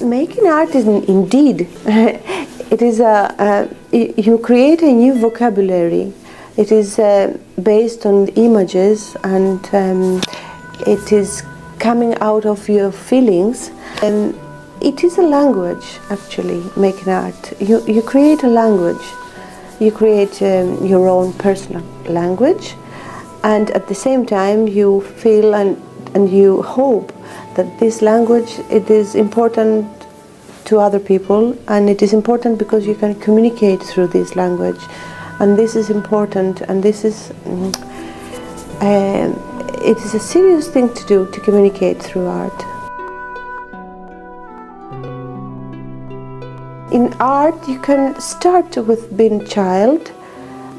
Making art is indeed, it is you create a new vocabulary. It is based on images, and it is coming out of your feelings. And it is a language, actually, making art. You create a language. You create your own personal language, and at the same time you feel and you hope that this language, it is important to other people, and it is important because you can communicate through this language, and this is important, and this is it is a serious thing to do, to communicate through art. In art you can start with being a child,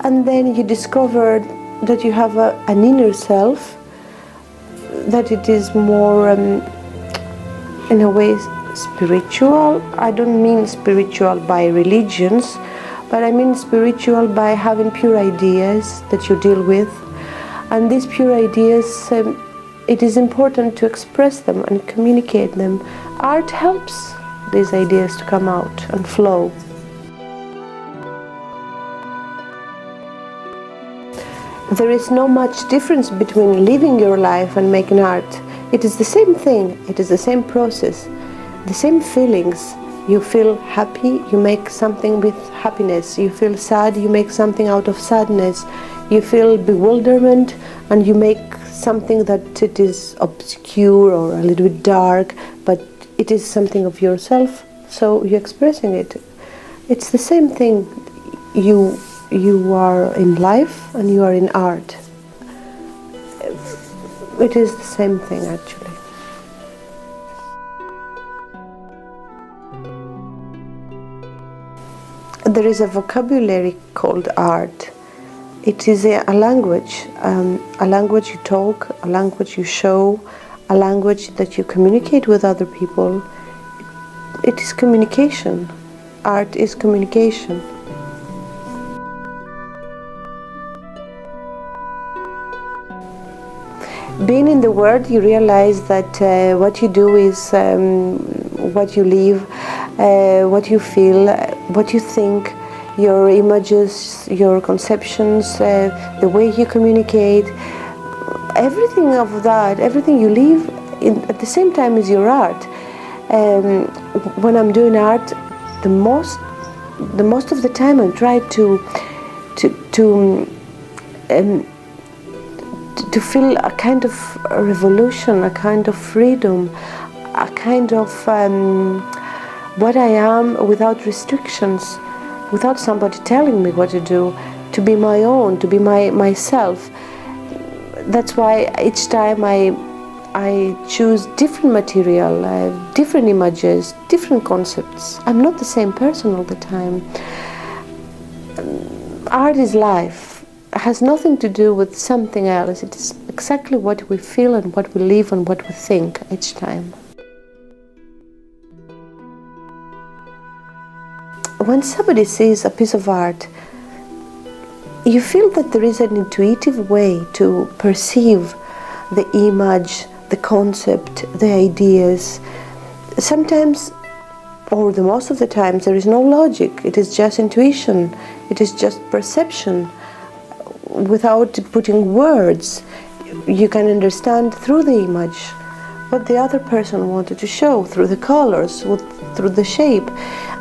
and then you discover that you have an inner self, that it is more in a way spiritual. I don't mean spiritual by religions, but I mean spiritual by having pure ideas that you deal with. And these pure ideas, it is important to express them and communicate them. Art helps these ideas to come out and flow. There is no much difference between living your life and making art. It is the same thing, it is the same process, the same feelings. You feel happy, you make something with happiness. You feel sad, you make something out of sadness. You feel bewilderment, and you make something that it is obscure or a little bit dark, but it is something of yourself, so you're expressing it. It's the same thing. You are in life and you are in art. It is the same thing, actually. There is a vocabulary called art. It is a language you talk, a language you show, a language that you communicate with other people. It is communication. Art is communication. Being in the world, you realize that what you do is what you live, what you feel, what you think, your images, your conceptions, the way you communicate, everything of that, everything you live at the same time is your art. When I'm doing art, the most of the time I try to feel a kind of revolution, a kind of freedom, a kind of what I am without restrictions, without somebody telling me what to do, to be my own, to be myself. That's why each time I choose different material, different images, different concepts. I'm not the same person all the time. Art is life. It has nothing to do with something else. It is exactly what we feel and what we live and what we think each time. When somebody sees a piece of art, you feel that there is an intuitive way to perceive the image, the concept, the ideas. Sometimes, or the most of the times, there is no logic. It is just intuition. It is just perception. Without putting words, you can understand through the image what the other person wanted to show, through the colors, through the shape.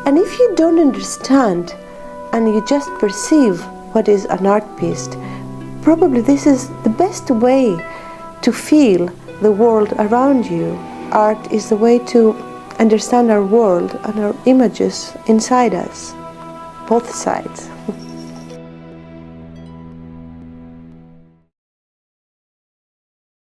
And if you don't understand and you just perceive what is an art piece, probably this is the best way to feel the world around you. Art is the way to understand our world and our images inside us, both sides.